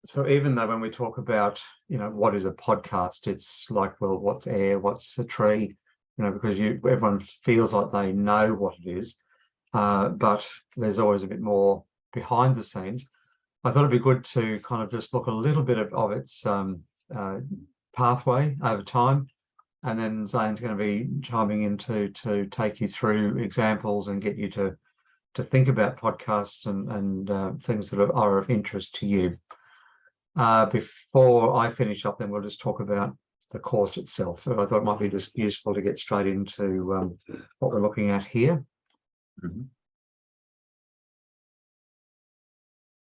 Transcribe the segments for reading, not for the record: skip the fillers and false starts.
So even though when we talk about, what is a podcast, it's like, well, what's air, what's a tree, because everyone feels like they know what it is, but there's always a bit more behind the scenes. I thought it'd be good to kind of just look a little bit of its pathway over time, and then Zane's going to be chiming in to take you through examples and get you to think about podcasts and things that are of interest to you. Before I finish up, then we'll just talk about the course itself. So I thought it might be just useful to get straight into what we're looking at here. Mm-hmm.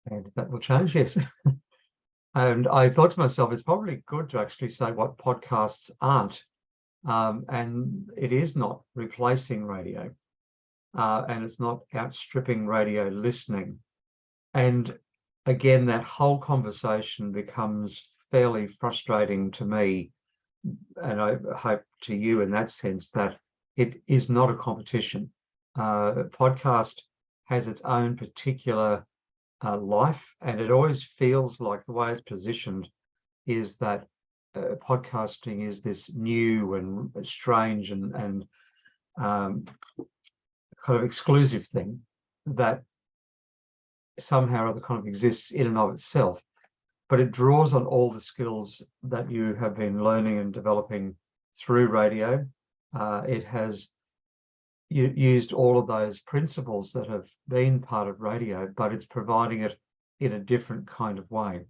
And that will change, yes. And I thought to myself, it's probably good to actually say what podcasts aren't. And it is not replacing radio. And it's not outstripping radio listening. And again, that whole conversation becomes fairly frustrating to me, and I hope to you in that sense, that it is not a competition. Podcast has its own particular life, and it always feels like the way it's positioned is that podcasting is this new and strange and kind of exclusive thing that somehow or other kind of exists in and of itself, but it draws on all the skills that you have been learning and developing through radio. It has used all of those principles that have been part of radio, but it's providing it in a different kind of way.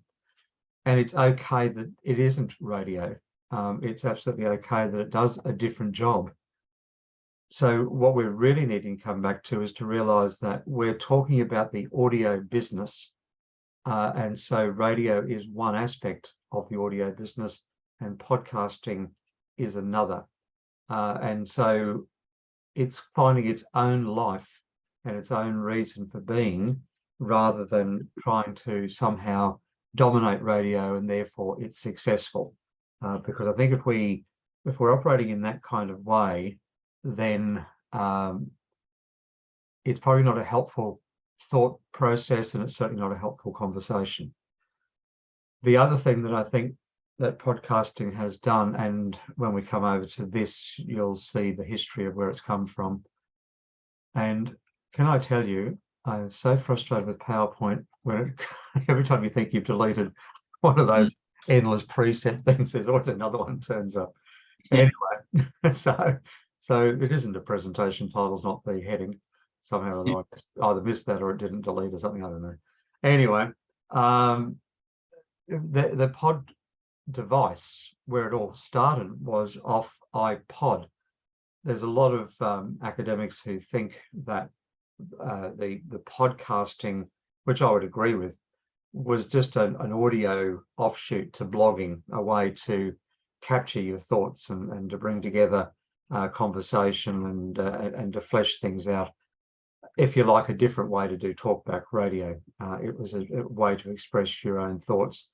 And it's okay that it isn't radio. It's absolutely okay that it does a different job. So what we're really needing to come back to is to realize that we're talking about the audio business. And so radio is one aspect of the audio business and podcasting is another. And so it's finding its own life and its own reason for being, rather than trying to somehow dominate radio and therefore it's successful. Because I think if we're operating in that kind of way, then it's probably not a helpful thought process, and it's certainly not a helpful conversation. The other thing that I think that podcasting has done, and when we come over to this, you'll see the history of where it's come from. And can I tell you, I'm so frustrated with PowerPoint when every time you think you've deleted one of those endless preset things, there's always another one turns up. Anyway, so it isn't a presentation title, it's not the heading. Somehow or other, I either missed that or it didn't delete or something, I don't know. Anyway, the pod device where it all started was off iPod. There's a lot of academics who think that the podcasting, which I would agree with, was just an audio offshoot to blogging, a way to capture your thoughts and to bring together conversation and to flesh things out. If you like, a different way to do talkback radio. It was a way to express your own thoughts,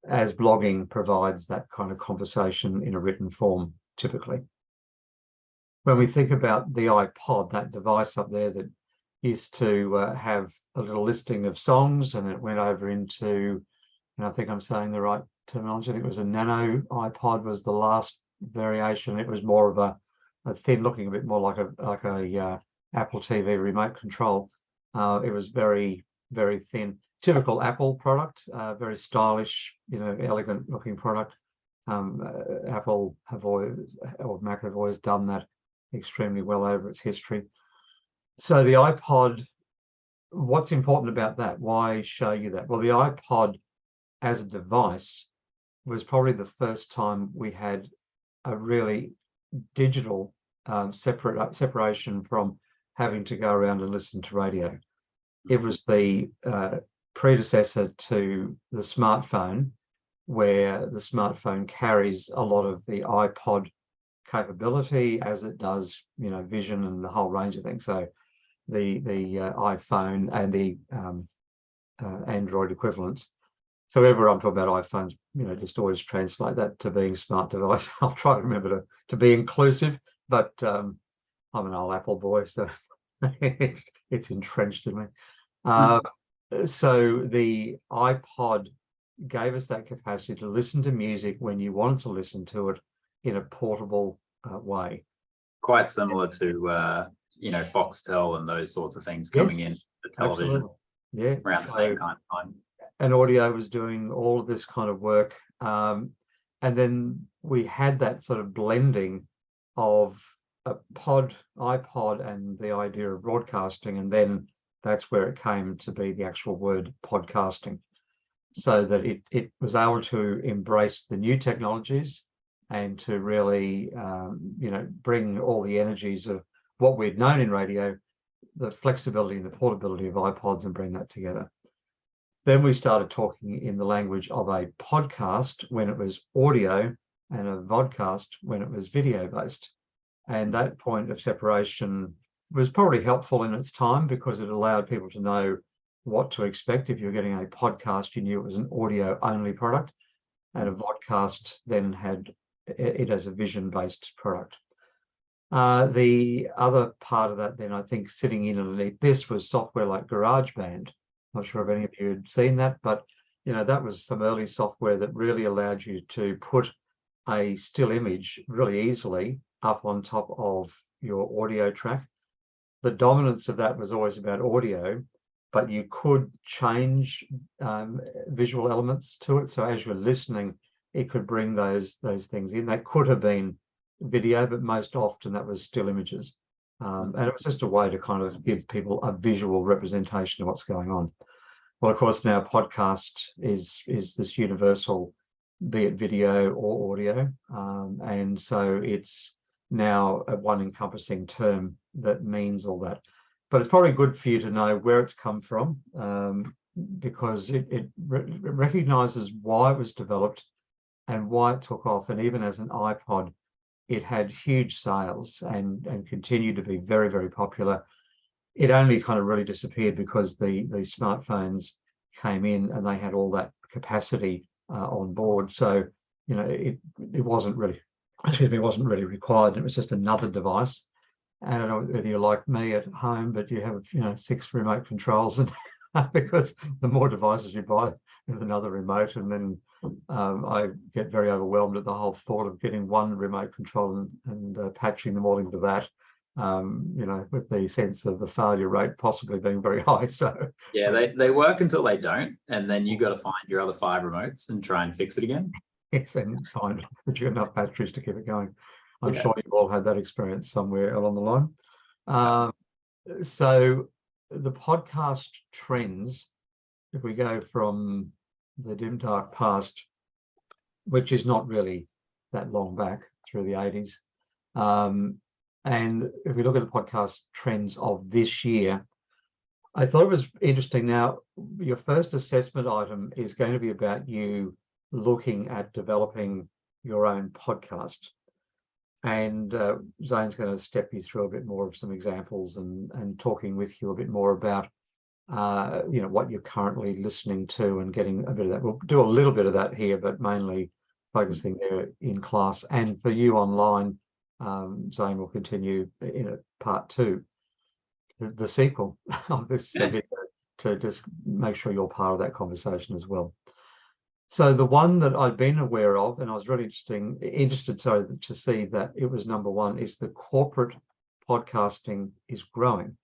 as blogging provides that kind of conversation in a written form, typically. When we think about the iPod, that device up there that used to have a little listing of songs, and it went over into, and I think I'm saying the right terminology, I think it was a nano iPod was the last variation. It was more of a thin, looking a bit more like a Apple TV remote control. It was very, very thin. Typical Apple product, very stylish, elegant looking product. Apple or Mac have always done that extremely well over its history. So the iPod, what's important about that? Why show you that? Well, the iPod as a device was probably the first time we had a really digital separation from having to go around and listen to radio. It was the predecessor to the smartphone, where the smartphone carries a lot of the iPod capability, as it does, vision and the whole range of things. So the iPhone and the Android equivalents. So whenever I'm talking about iPhones, just always translate that to being smart device. I'll try to remember to be inclusive, but I'm an old Apple boy, so it's entrenched in me. So the iPod gave us that capacity to listen to music when you wanted to listen to it in a portable way. Quite similar to Foxtel and those sorts of things coming in the television. Absolutely. Yeah, around the same kind of time. And audio was doing all of this kind of work, and then we had that sort of blending of a iPod, and the idea of broadcasting, and then that's where it came to be the actual word podcasting, so that it was able to embrace the new technologies and to really bring all the energies of what we'd known in radio, the flexibility and the portability of iPods, and bring that together. Then we started talking in the language of a podcast when it was audio, and a vodcast when it was video based. And that point of separation was probably helpful in its time, because it allowed people to know what to expect. If you're getting a podcast, you knew it was an audio only product, and a vodcast then had it as a vision based product. The other part of that then, I think, sitting in underneath this was software like GarageBand. Not sure if any of you had seen that, but that was some early software that really allowed you to put a still image really easily up on top of your audio track. The dominance of that was always about audio, but you could change visual elements to it. So as you're listening, it could bring those things in. That could have been video, but most often that was still images. And it was just a way to kind of give people a visual representation of what's going on. Well, of course, now podcast is this universal, be it video or audio. And so it's now a one encompassing term that means all that. But it's probably good for you to know where it's come from, because it recognizes why it was developed and why it took off. And even as an iPod, it had huge sales and continued to be very, very popular. It only kind of really disappeared because the smartphones came in and they had all that capacity on board. So, it wasn't really, wasn't really required. It was just another device. I don't know whether you're like me at home, but you have 6 remote controls, and because the more devices you buy with another remote, and then I get very overwhelmed at the whole thought of getting one remote control and patching them all into that, with the sense of the failure rate possibly being very high. So yeah, they work until they don't, and then you got to find your other 5 remotes and try and fix it again. Yes, and find that you have enough batteries to keep it going. I'm sure you've all had that experience somewhere along the line. So the podcast trends, if we go from the dim dark past, which is not really that long back through the 80s, and if we look at the podcast trends of this year, I thought it was interesting. Now, your first assessment item is going to be about you looking at developing your own podcast. And Zane's going to step you through a bit more of some examples and talking with you a bit more about what you're currently listening to and getting a bit of that. We'll do a little bit of that here, but mainly focusing there in class. And for you online, Zane will continue in part 2, the sequel of this video, to just make sure you're part of that conversation as well. So the one that I've been aware of, and I was really interested to see that it was number 1, is the corporate podcasting is growing.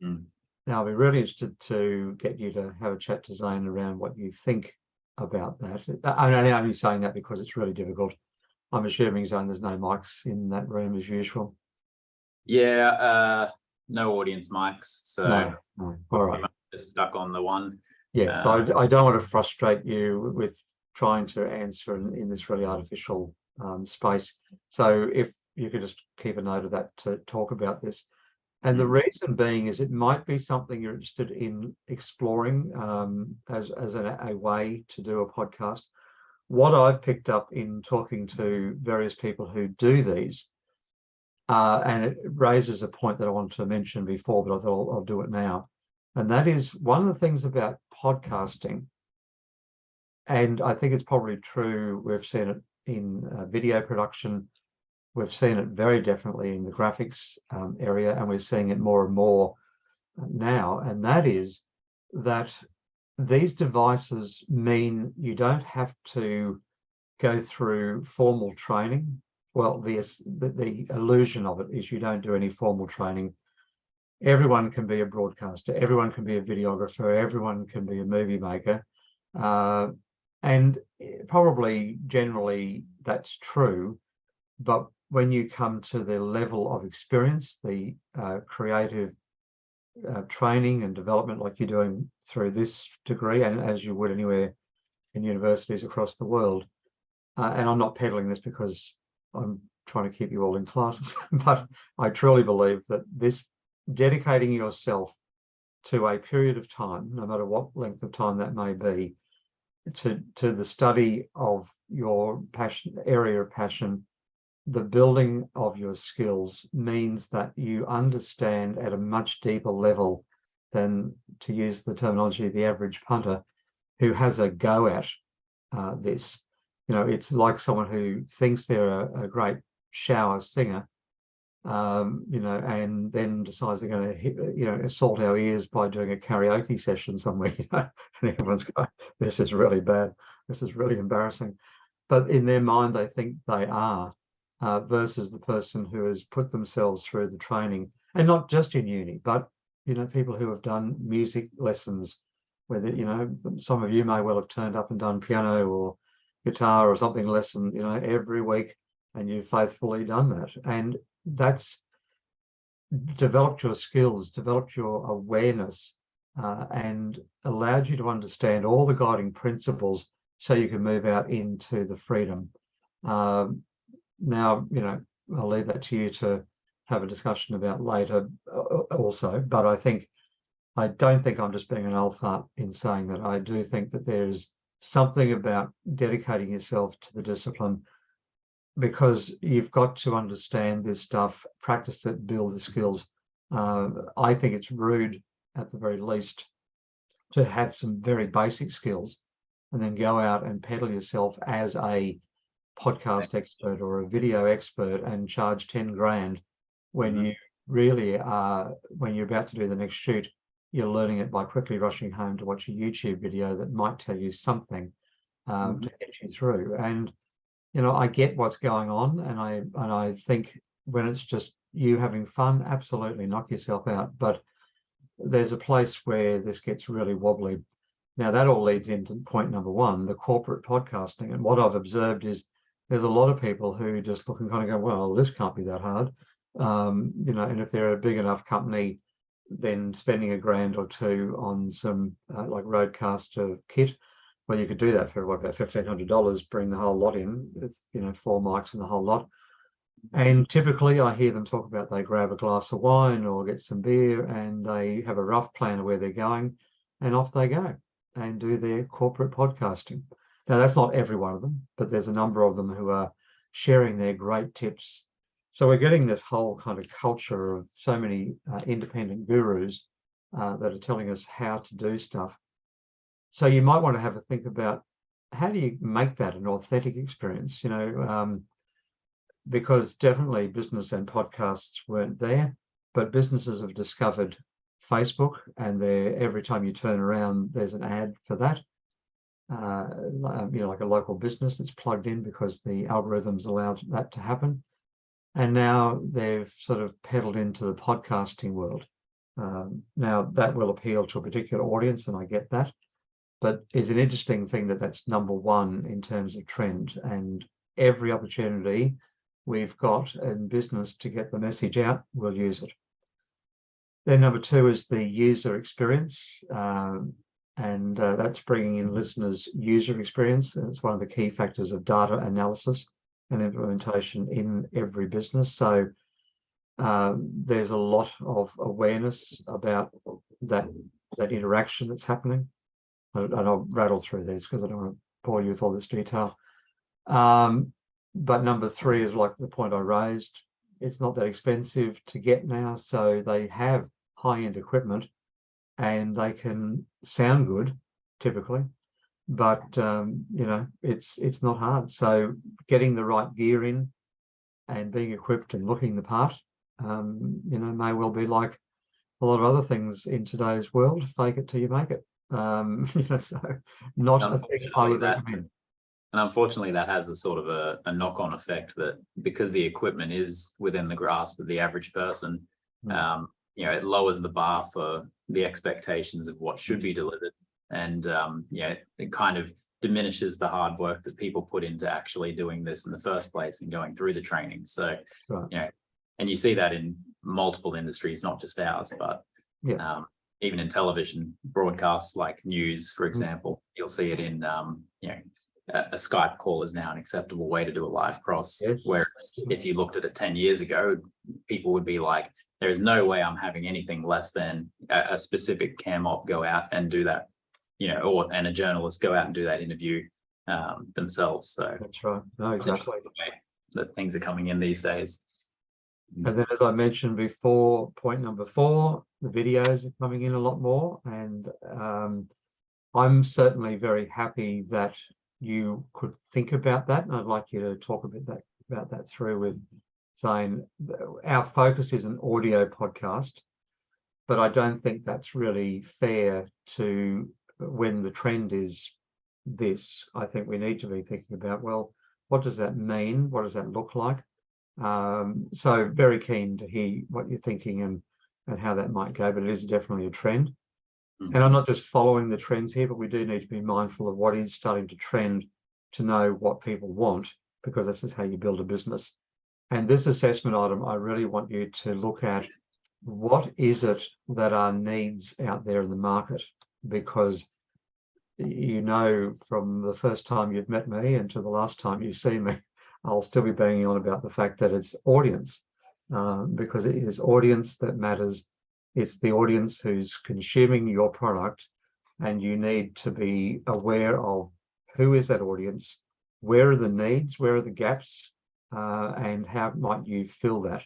Now, I'll be really interested to get you to have a chat to Zane around what you think about that. I'm only saying that because it's really difficult. I'm assuming, Zane, there's no mics in that room as usual. Yeah, no audience mics, so no. All right, just stuck on the one. Yeah, so I don't want to frustrate you with trying to answer in this really artificial space. So if you could just keep a note of that to talk about this. And the reason being is it might be something you're interested in exploring as a way to do a podcast. What I've picked up in talking to various people who do these, and it raises a point that I wanted to mention before, but I thought I'll do it now. And that is one of the things about podcasting, and I think it's probably true, we've seen it in video production, we've seen it very definitely in the graphics area, and we're seeing it more and more now, and that is that these devices mean you don't have to go through formal training. Well, the illusion of it is you don't do any formal training. Everyone can be a broadcaster, everyone can be a videographer, everyone can be a movie maker. And probably generally that's true. But when you come to the level of experience, the creative training and development like you're doing through this degree, and as you would anywhere in universities across the world, and I'm not peddling this because I'm trying to keep you all in classes, but I truly believe that this dedicating yourself to a period of time, no matter what length of time that may be, to the study of your passion, area of passion, the building of your skills means that you understand at a much deeper level than, to use the terminology, the average punter who has a go at this. You know, it's like someone who thinks they're a great shower singer, you know, and then decides they're going to, you know, assault our ears by doing a karaoke session somewhere, you know, and everyone's going, this is really bad, this is really embarrassing. But in their mind, they think they are, versus the person who has put themselves through the training, and not just in uni, but, you know, people who have done music lessons, whether, you know, some of you may well have turned up and done piano or guitar or something lesson, you know, every week, and you've faithfully done that. And that's developed your skills, developed your awareness, and allowed you to understand all the guiding principles so you can move out into the freedom. Now, you know, I'll leave that to you to have a discussion about later also, but I don't think I'm just being an old fart in saying that. I do think that there's something about dedicating yourself to the discipline, because you've got to understand this stuff, practice it, build the skills. I think it's rude, at the very least, to have some very basic skills and then go out and peddle yourself as a podcast expert or a video expert and charge 10 grand when you really are, when you're about to do the next shoot, you're learning it by quickly rushing home to watch a YouTube video that might tell you something to get you through. And you know, I get what's going on, and I think when it's just you having fun, absolutely knock yourself out. But there's a place where this gets really wobbly. Now that all leads into point number one, the corporate podcasting. And what I've observed is there's a lot of people who just look and kind of go, well, this can't be that hard. You know, and if they're a big enough company, then spending $1,000 or $2,000 on some like Rodecaster kit, well, you could do that for what, about $1,500, bring the whole lot in with, you know, 4 mics and the whole lot. And typically I hear them talk about they grab a glass of wine or get some beer and they have a rough plan of where they're going, and off they go and do their corporate podcasting. Now, that's not every one of them, but there's a number of them who are sharing their great tips. So we're getting this whole kind of culture of so many independent gurus that are telling us how to do stuff. So you might want to have a think about, how do you make that an authentic experience, you know, because definitely business and podcasts weren't there, but businesses have discovered Facebook, and every time you turn around, there's an ad for that. You know, like a local business that's plugged in because the algorithms allowed that to happen. And now they've sort of pedaled into the podcasting world. Now that will appeal to a particular audience, and I get that. But it's an interesting thing that that's number one in terms of trend, and every opportunity we've got in business to get the message out, we'll use it. Then number two is the user experience, and that's bringing in listeners' user experience. And it's one of the key factors of data analysis and implementation in every business. So there's a lot of awareness about that interaction that's happening. And I'll rattle through these because I don't want to bore you with all this detail. But number three is like the point I raised. It's not that expensive to get now, so they have high-end equipment and they can sound good typically, but you know, it's not hard. So getting the right gear in and being equipped and looking the part, you know, may well be like a lot of other things in today's world, fake it till you make it. So not a thing I Unfortunately, would recommend. unfortunately, that has a sort of a knock-on effect that because the equipment is within the grasp of the average person, Mm. it lowers the bar for the expectations of what should be delivered, and it kind of diminishes the hard work that people put into actually doing this in the first place and going through the training. So, Right. and you see that in multiple industries, not just ours, but Yeah. even in television broadcasts like news, for Mm. example, you'll see it in, a Skype call is now an acceptable way to do a live cross. Yes. Whereas if you looked at it 10 years ago, people would be like, there is no way I'm having anything less than a specific cam op go out and do that, and a journalist go out and do that interview themselves. So That's right. No, it's exactly. interesting the way that things are coming in these days. And then, as I mentioned before, point number 4, the videos are coming in a lot more. And I'm certainly very happy that you could think about that. And I'd like you to talk a bit about that through with saying our focus is an audio podcast, but I don't think that's really fair to when the trend is this. I think we need to be thinking about, well, what does that mean? What does that look like? So very keen to hear what you're thinking and how that might go, but it is definitely a trend. And I'm not just following the trends here, but we do need to be mindful of what is starting to trend to know what people want, because this is how you build a business. And this assessment item, I really want you to look at what is it that are needs out there in the market, because from the first time you've met me and to the last time you see me, I'll still be banging on about the fact that it's audience, because it is audience that matters. It's the audience who's consuming your product, and you need to be aware of who is that audience, where are the needs, where are the gaps, and how might you fill that.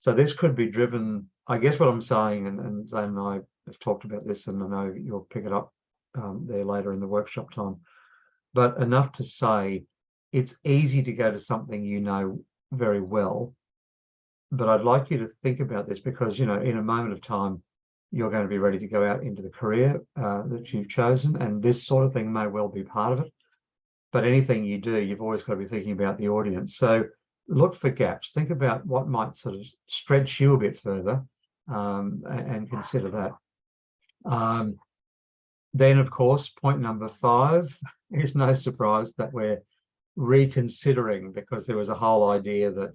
So this could be driven, I guess what I'm saying, and Zane and I have talked about this, and I know you'll pick it up there later in the workshop time, but enough to say it's easy to go to something you know very well. But I'd like you to think about this, because in a moment of time you're going to be ready to go out into the career that you've chosen, and this sort of thing may well be part of it. But anything you do, you've always got to be thinking about the audience. So look for gaps. Think about what might sort of stretch you a bit further, and consider that. Then, of course, point number 5 is no surprise that we're reconsidering, because there was a whole idea that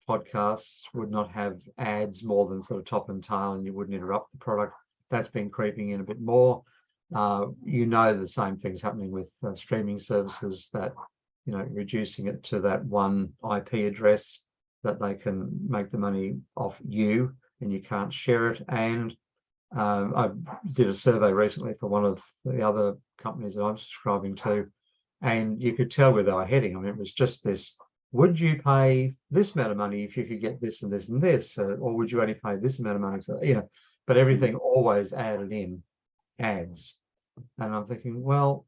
podcasts would not have ads more than sort of top and tail, and you wouldn't interrupt the product. That's been creeping in a bit more. The same thing's happening with streaming services, that reducing it to that one IP address that they can make the money off you, and you can't share it. And I did a survey recently for one of the other companies that I'm subscribing to, and you could tell where they were heading. I mean, it was just this: would you pay this amount of money if you could get this and this and this, or would you only pay this amount of money for, but everything always added in ads. And I'm thinking, well,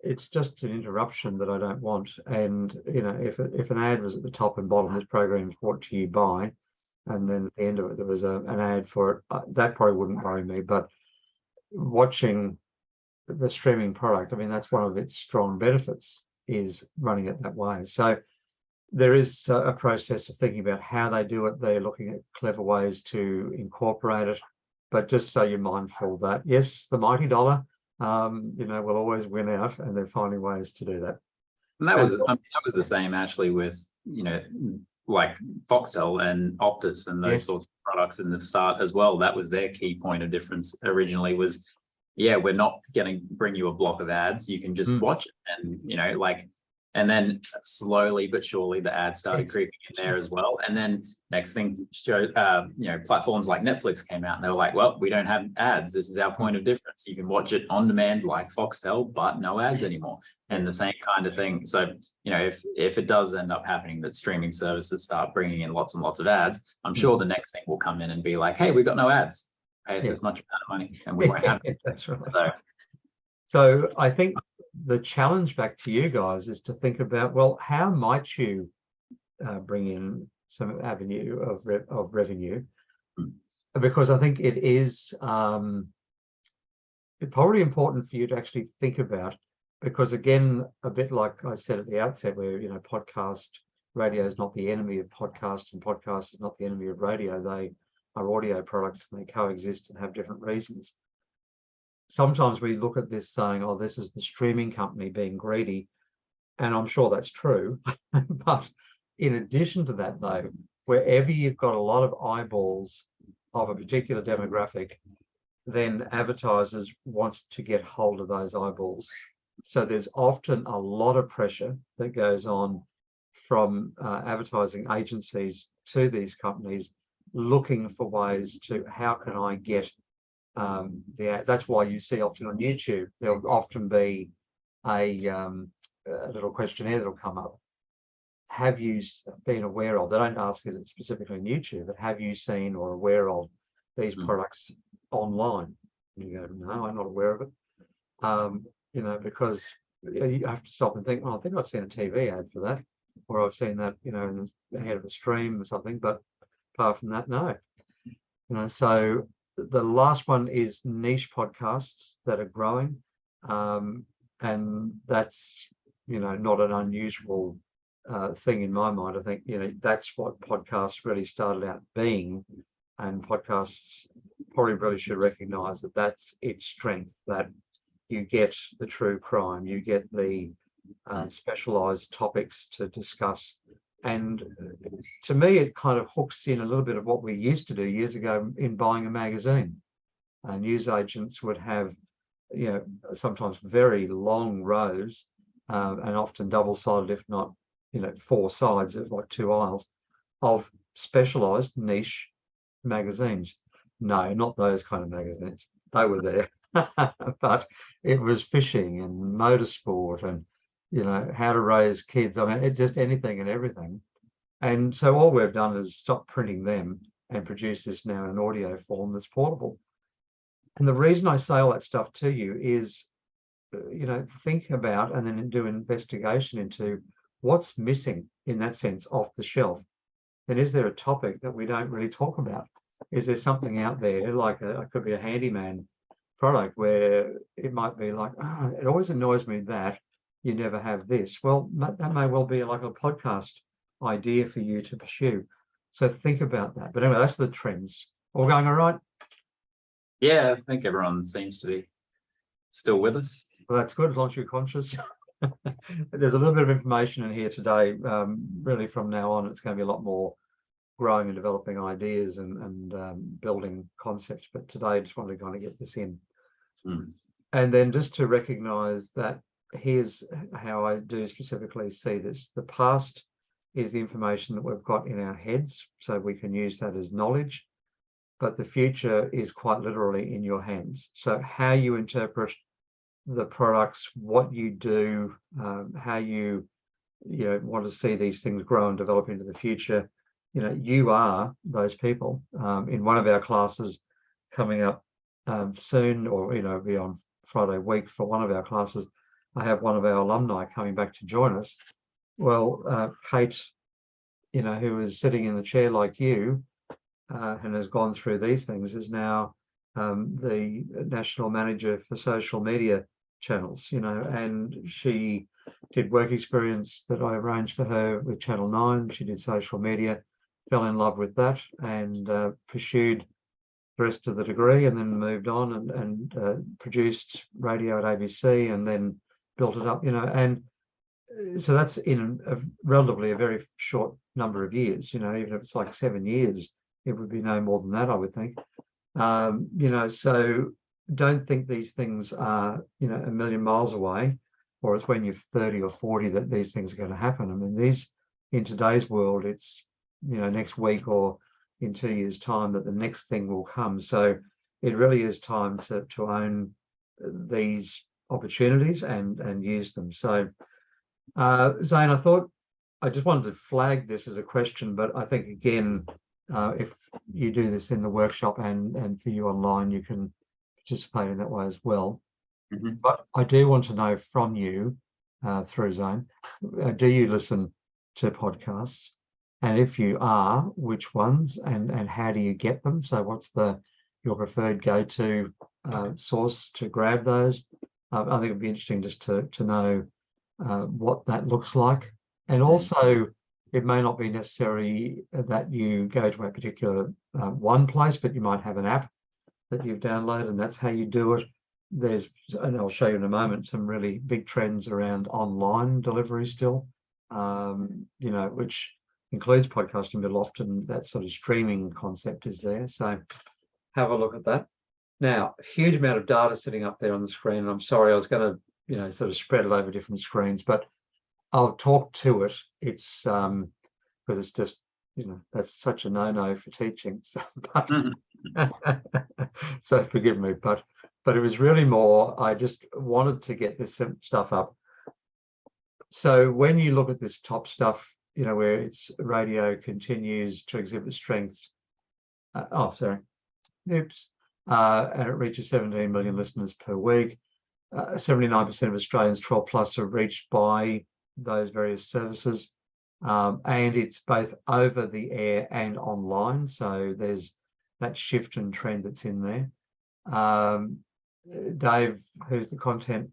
it's just an interruption that I don't want. And if an ad was at the top and bottom, this program is brought to you by, and then at the end of it there was an ad for it, that probably wouldn't worry me. But watching the streaming product, I mean, that's one of its strong benefits, is running it that way. So there is a process of thinking about how they do it. They're looking at clever ways to incorporate it, but just so you're mindful that yes, the mighty dollar will always win out, and they're finding ways to do that. And that was the same actually with, like Foxtel and Optus and those Yes. sorts of products in the start as well. That was their key point of difference originally, was, we're not going to bring you a block of ads. You can just watch it. And, and then slowly but surely the ads started creeping in there as well. And then next thing, platforms like Netflix came out and they were like, well, we don't have ads. This is our point of difference. You can watch it on demand like Foxtel, but no ads anymore. And the same kind of thing. So, if it does end up happening that streaming services start bringing in lots and lots of ads, I'm sure the next thing will come in and be like, hey, we've got no ads. Pay us this much amount of money and we won't have it. That's right. So I think the challenge back to you guys is to think about, well, how might you bring in some avenue of revenue? Because I think it is it's probably important for you to actually think about, because again, a bit like I said at the outset, where, you know, podcast radio is not the enemy of podcast, and podcast is not the enemy of radio. They are audio products and they coexist and have different reasons. Sometimes we look at this saying, oh, this is the streaming company being greedy. And I'm sure that's true. But in addition to that, though, wherever you've got a lot of eyeballs of a particular demographic, then advertisers want to get hold of those eyeballs. So there's often a lot of pressure that goes on from advertising agencies to these companies, looking for ways to, how can I get the ad? That's why you see often on YouTube, there'll often be a little questionnaire that'll come up. Have you been aware of, they don't ask is it specifically on YouTube, but have you seen or aware of these products online? And you go, no, I'm not aware of it. You know, because you have to stop and think, oh, I think I've seen a TV ad for that, or I've seen that, you know, in the head of a stream or something, but apart from that, no. You know, so the last one is niche podcasts that are growing. And that's, you know, not an unusual thing in my mind. I think, you know, that's what podcasts really started out being, and podcasts probably really should recognize that that's its strength, that you get the true crime, you get the specialized topics to discuss. And to me, it kind of hooks in a little bit of what we used to do years ago in buying a magazine. News agents would have, you know, sometimes very long rows, and often double-sided, if not, you know, 4 sides, of like 2 aisles of specialized niche magazines. No, not those kind of magazines. They were there, but it was fishing and motorsport and, you know, how to raise kids. I mean, it just anything and everything. And so all we've done is stop printing them and produce this now in an audio form that's portable. And the reason I say all that stuff to you is, you know, think about and then do investigation into what's missing in that sense off the shelf. And is there a topic that we don't really talk about? Is there something out there like it could be a handyman product where it might be like, oh, it always annoys me that you never have this. Well, that may well be like a podcast idea for you to pursue. So think about that. But anyway, that's the trends. All going all right? Yeah, I think everyone seems to be still with us. Well, that's good, as long as you're conscious. There's a little bit of information in here today. Really, from now on, it's going to be a lot more growing and developing ideas and building concepts. But today, I just wanted to kind of get this in. And then just to recognize that here's how I do specifically see this. The past is the information that we've got in our heads, so we can use that as knowledge. But the future is quite literally in your hands. So how you interpret the products, what you do, how you know, want to see these things grow and develop into the future, you know, you are those people. In one of our classes coming up soon, or, you know, be on Friday week for one of our classes, I have one of our alumni coming back to join us. Well, Kate, you know, who is sitting in the chair like you, and has gone through these things, is now the national manager for social media channels, you know, and she did work experience that I arranged for her with Channel 9. She did social media, fell in love with that, and pursued the rest of the degree, and then moved on and produced radio at ABC, and then built it up, you know. And so that's in a relatively a very short number of years, you know. Even if it's like 7 years, it would be no more than that, I would think. You know, so don't think these things are, you know, a million miles away, or it's when you're 30 or 40 that these things are going to happen. I mean, these, in today's world, it's, you know, next week or in 2 years' time that the next thing will come. So it really is time to own these opportunities and use them. So Zane, I thought I just wanted to flag this as a question, but I think again, if you do this in the workshop and for you online, you can participate in that way as well. But I do want to know from you through Zane, do you listen to podcasts? And if you are, which ones and how do you get them? So what's your preferred go-to source to grab those. I think it'd be interesting just to know what that looks like. And also, it may not be necessary that you go to a particular one place, but you might have an app that you've downloaded, and that's how you do it. There's, and I'll show you in a moment, some really big trends around online delivery still, which includes podcasting, but often that sort of streaming concept is there. So have a look at that. Now, a huge amount of data sitting up there on the screen. And I'm sorry, I was going to, sort of spread it over different screens, but I'll talk to it. It's because it's just, that's such a no-no for teaching. So, so forgive me, but it was really more, I just wanted to get this stuff up. So when you look at this top stuff, where it's radio continues to exhibit strengths. And it reaches 17 million listeners per week. 79% of Australians 12 plus are reached by those various services. And it's both over the air and online. So there's that shift and trend that's in there. Dave, who's the content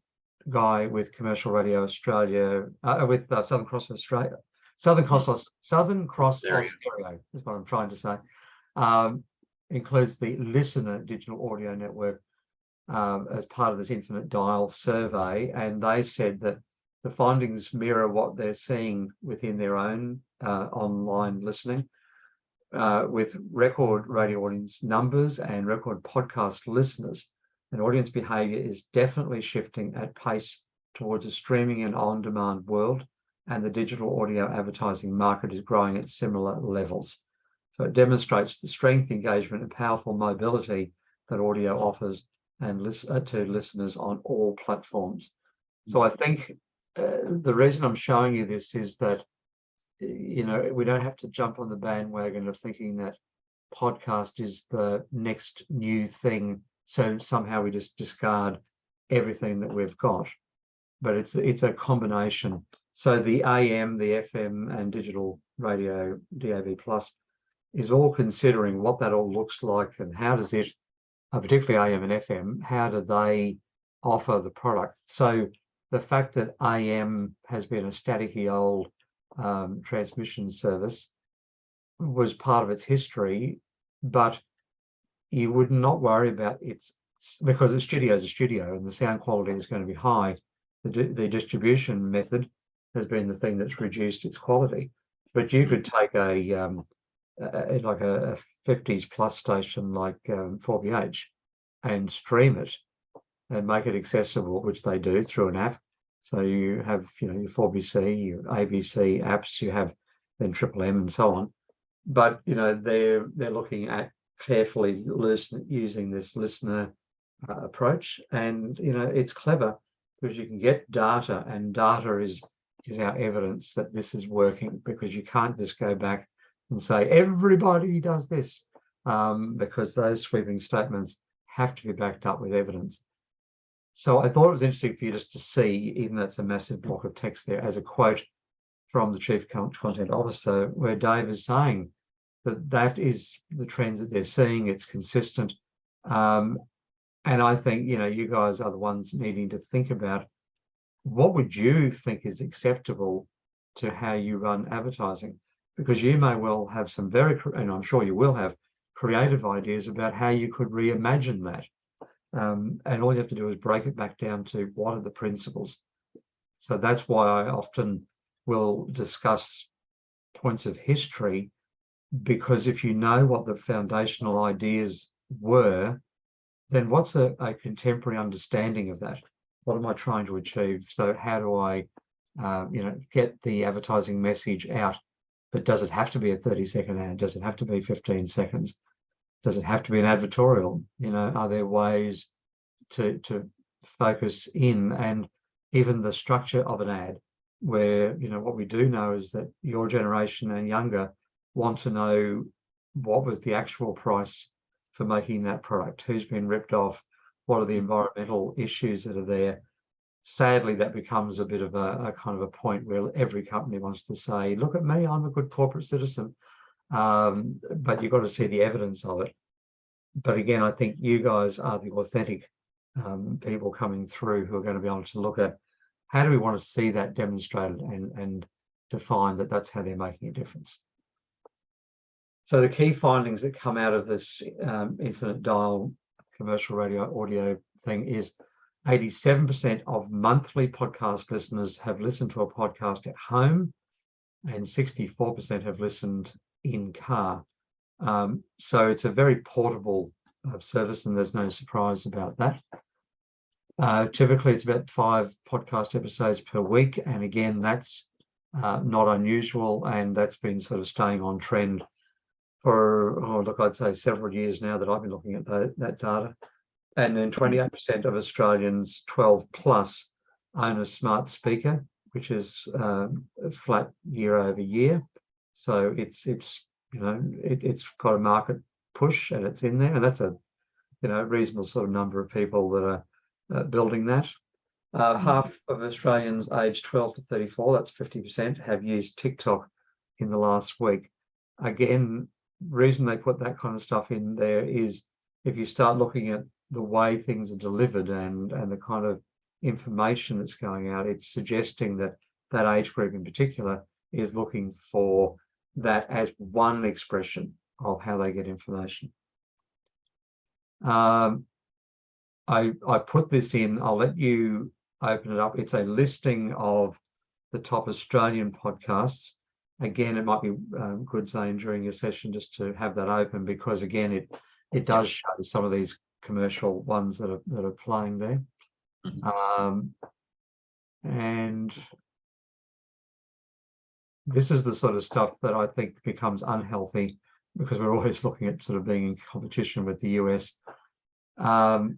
guy with Commercial Radio Australia, with Southern Cross Australia, Southern Cross Austereo is what I'm trying to say, includes the Listener Digital Audio Network as part of this Infinite Dial survey. And they said that the findings mirror what they're seeing within their own online listening, with record radio audience numbers and record podcast listeners. And audience behaviour is definitely shifting at pace towards a streaming and on-demand world, and the digital audio advertising market is growing at similar levels. So it demonstrates the strength, engagement, and powerful mobility that audio offers and to listeners on all platforms. So I think the reason I'm showing you this is that, we don't have to jump on the bandwagon of thinking that podcast is the next new thing, so somehow we just discard everything that we've got. But it's a combination. So the AM, the FM, and digital radio, DAB+, is all considering what that all looks like and how does it, particularly AM and FM, how do they offer the product? So the fact that AM has been a staticky old transmission service was part of its history, but you would not worry about its, because a studio is a studio and the sound quality is going to be high. The distribution method has been the thing that's reduced its quality. But you could take a 50s plus station like 4BH and stream it and make it accessible, which they do through an app. So you have, your 4BC, your ABC apps, you have then Triple M and so on. But, they're looking at carefully using this listener approach. And, it's clever because you can get data, and data is our evidence that this is working, because you can't just go back and say, everybody does this, because those sweeping statements have to be backed up with evidence. So I thought it was interesting for you just to see, even though it's a massive block of text there, as a quote from the Chief Content Officer, where Dave is saying that is the trends that they're seeing. It's consistent. And I think, you guys are the ones needing to think about what would you think is acceptable to how you run advertising, because you may well have some and I'm sure you will have, creative ideas about how you could reimagine that. And all you have to do is break it back down to what are the principles. So that's why I often will discuss points of history, because if you know what the foundational ideas were, then what's a contemporary understanding of that? What am I trying to achieve? So how do I, get the advertising message out? But does it have to be a 30-second ad? Does it have to be 15 seconds? Does it have to be an advertorial? Are there ways to focus in? And even the structure of an ad, where, what we do know is that your generation and younger want to know what was the actual price for making that product, who's been ripped off, what are the environmental issues that are there. Sadly, that becomes a bit of a kind of a point where every company wants to say, look at me, I'm a good corporate citizen. But you've got to see the evidence of it. But again, I think you guys are the authentic people coming through who are going to be able to look at how do we want to see that demonstrated and to find that that's how they're making a difference. So the key findings that come out of this infinite dial commercial radio audio thing is 87% of monthly podcast listeners have listened to a podcast at home, and 64% have listened in car. So it's a very portable service, and there's no surprise about that. Typically, it's about 5 podcast episodes per week, and again, that's not unusual, and that's been sort of staying on trend for, look, I'd say several years now that I've been looking at that data. And then 28% of Australians 12 plus own a smart speaker, which is flat year over year. So it's got a market push and it's in there, and that's a reasonable sort of number of people that are building that. Half of Australians aged 12 to 34, that's 50%, have used TikTok in the last week. Again, reason they put that kind of stuff in there is if you start looking at the way things are delivered and the kind of information that's going out, it's suggesting that that age group in particular is looking for that as one expression of how they get information. I put this in, I'll let you open it up. It's a listing of the top Australian podcasts. Again, it might be good, Zane, during your session just to have that open, because again, it does show some of these commercial ones that are playing there. And this is the sort of stuff that I think becomes unhealthy, because we're always looking at sort of being in competition with the US. We've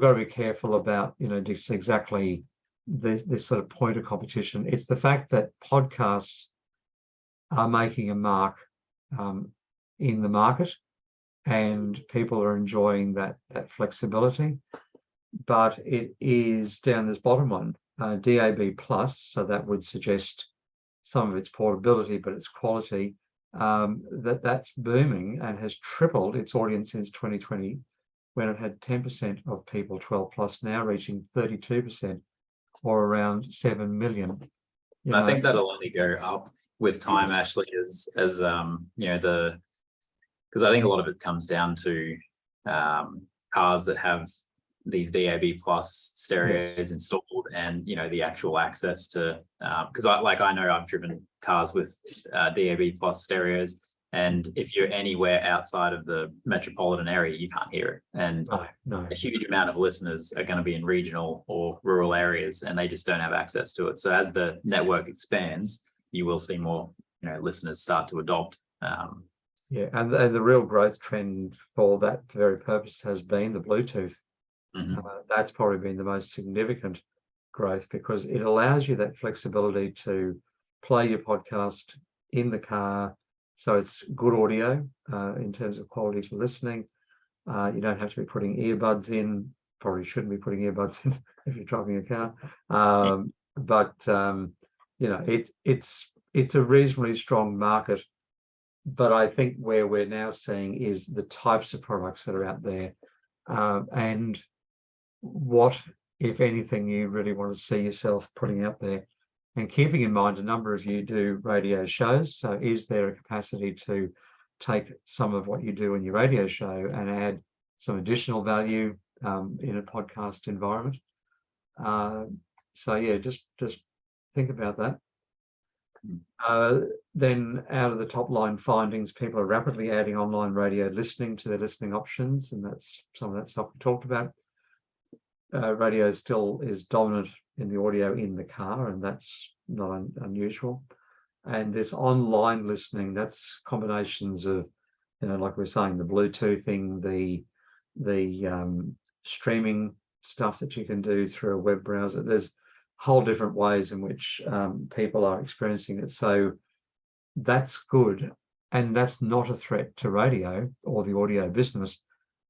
got to be careful about, just exactly this sort of point of competition. It's the fact that podcasts are making a mark in the market, and people are enjoying that flexibility. But it is down this bottom one, DAB plus, so that would suggest some of its portability, but its quality, that's booming and has tripled its audience since 2020, when it had 10% of people 12 plus, now reaching 32%, or around 7 million. I think that'll only go up with time, Ashley, as because I think a lot of it comes down to cars that have these DAB plus stereos installed, and the actual access to because I know I've driven cars with DAB plus stereos, and if you're anywhere outside of the metropolitan area, you can't hear it. And no. A huge amount of listeners are going to be in regional or rural areas, and they just don't have access to it. So as the network expands, you will see more listeners start to adopt. Yeah, and the real growth trend for that very purpose has been the Bluetooth. That's probably been the most significant growth, because it allows you that flexibility to play your podcast in the car. So it's good audio in terms of quality for listening. You don't have to be putting earbuds in. Probably shouldn't be putting earbuds in if you're driving a car. But it's a reasonably strong market. But I think where we're now seeing is the types of products that are out there, and what, if anything, you really want to see yourself putting out there. And keeping in mind, a number of you do radio shows. So is there a capacity to take some of what you do in your radio show and add some additional value in a podcast environment? So yeah, just think about that. Then out of the top line findings, people are rapidly adding online radio listening to their listening options, and that's some of that stuff we talked about. Radio still is dominant in the audio in the car, and that's not unusual. And this online listening, that's combinations of, like we were saying, the Bluetoothing, the streaming stuff that you can do through a web browser. There's whole different ways in which people are experiencing it. So that's good, and that's not a threat to radio or the audio business.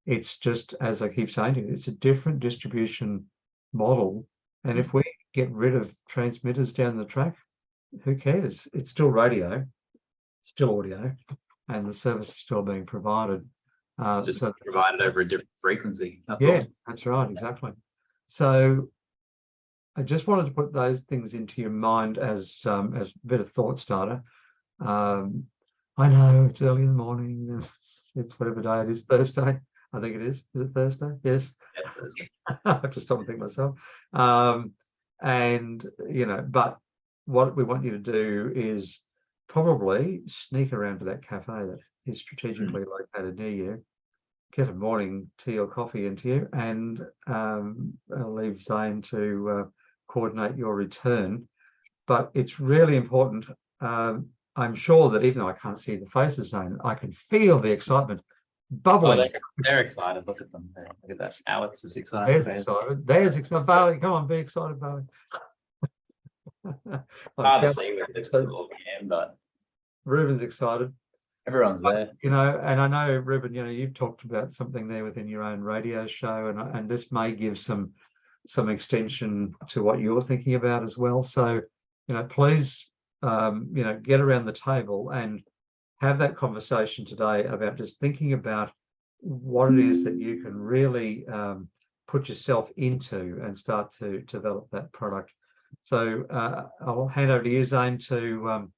It's just, as I keep saying to you, it's a different distribution model. And if we get rid of transmitters down the track, who cares? It's still radio, still audio, and the service is still being provided. It's just So provided over a different frequency. That's yeah, all. that's right, exactly. So I just wanted to put those things into your mind as a bit of thought starter. I know it's early in the morning. It's whatever day it is, Thursday. I think it is. Is it Thursday? Yes. That's Thursday. I have to stop and think myself. And but what we want you to do is probably sneak around to that cafe that is strategically located near you, get a morning tea or coffee into you, and I'll leave Zane to coordinate your return. But it's really important. I'm sure that even though I can't see the faces, Zane, I can feel the excitement bubbling. Oh, they're excited. Look at them. Look at that. Alex is excited. There's excited. There's excited. Bailey, come on, be excited, Bailey. Hard to see with this little cam, but Ruben's excited. everyone's there. And I know, Ruben, you've talked about something there within your own radio show, and this may give some extension to what you're thinking about as well. So, please, get around the table and have that conversation today about just thinking about what it is that you can really put yourself into and start to develop that product. So I'll hand over to you, Zane, to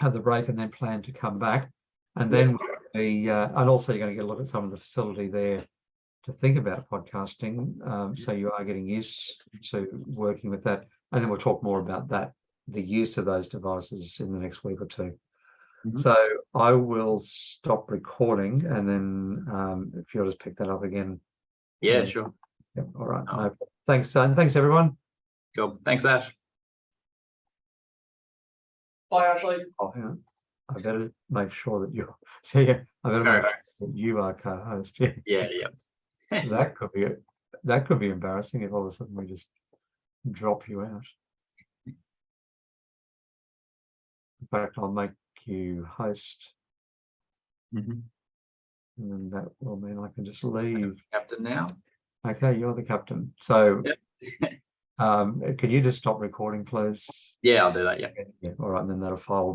have the break and then plan to come back. And then and also you're going to get a look at some of the facility there to think about podcasting. So you are getting used to working with that. And then we'll talk more about the use of those devices in the next week or two. So I will stop recording, and then if you'll just pick that up again. Yeah, sure. Yep, all right. No, thanks, Zane. Thanks, everyone. Cool. Thanks, Ash. Bye, Ashley. Oh, hang on. I better make sure that you're. See, I better make sure that you are co-host. Yeah. Yeah. That could be embarrassing if all of a sudden we just drop you out. In fact, I'll make you host, and then that will mean I can just leave. Captain now. Okay, you're the captain. So, Yep. can you just stop recording, please? Yeah, I'll do that. Yeah. All right, and then that file will